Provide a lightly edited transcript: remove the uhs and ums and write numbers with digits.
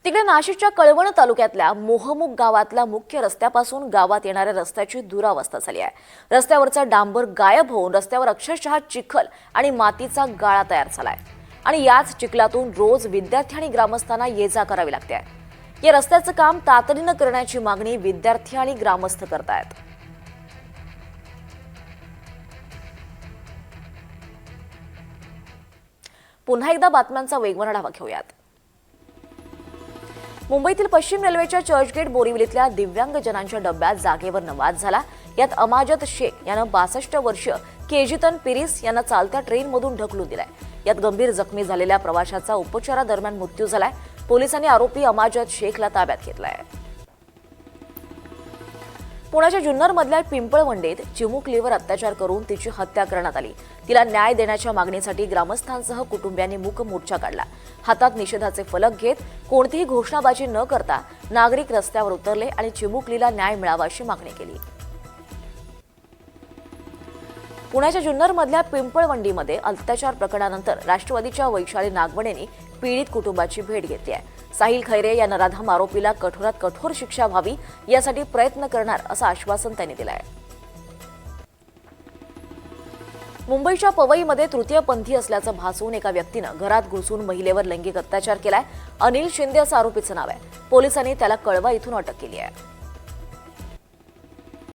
तिकडे नाशिकच्या कळवण तालुक्यातल्या मोहमुख गावातल्या मुख्य रस्त्यापासून गावात येणाऱ्या रस्त्याची दुरावस्था झाली आहे। रस्त्यावरचा डांबर गायब होऊन रस्त्यावर अक्षरशः चिखल आणि मातीचा गाळा तयार झालाय आणि याच चिखलातून रोज विद्यार्थी आणि ग्रामस्थांना ये-जा करावी लागते। या रस्त्याचं काम तातडीनं करण्याची मागणी विद्यार्थी आणि ग्रामस्थ करतायत। पुन्हा एकदा बातम्यांचा वेगवान आढावा घेऊयात। मुंबईतील पश्चिम रेल्वेच्या चर्चगेट बोरिवलीतल्या दिव्यांगजनांच्या डब्यात जागेवर वाद झाला। यात अमाजद शेख यानं 62 वर्षीय केजितन पिरिस यांना चालत्या ट्रेनमधून ढकलून दिलाय। यात गंभीर जखमी झालेल्या प्रवाशाचा उपचारादरम्यान मृत्यू झालाय। पोलिसांनी आरोपी अमाजद शेखला ताब्यात घेतलाय। पुण्याच्या जुन्नरमधल्या पिंपळवंडीत चिमुकलीवर अत्याचार करून तिची हत्या करण्यात आली। तिला न्याय देण्याच्या मागणीसाठी ग्रामस्थांसह कुटुंबियांनी मूक मोर्चा काढला। हातात निषेधाचे फलक घेत कोणतीही घोषणाबाजी न करता नागरिक रस्त्यावर उतरले आणि चिमुकलीला न्याय मिळावा अशी मागणी केली। पुण्याच्या जुन्नरमधल्या पिंपळवंडीमध्ये अत्याचार प्रकरणानंतर राष्ट्रवादीच्या वैशाली नागवणेंनी पीडित कुटुंबाची भेट घेतली आहे। साहिल खैरे या नराधम आरोपीला कठोरात कठोर शिक्षा व्हावी यासाठी प्रयत्न करणार असं आश्वासन त्यांनी दिलं आहे। मुंबईच्या पवईमध्ये तृतीयपंथी असल्याचं भासून एका व्यक्तीनं घरात घुसून महिलेवर लैंगिक अत्याचार केलाय। अनिल शिंदे असं आरोपीचं नाव आहे। पोलिसांनी त्याला कळवा इथून अटक केली आहे।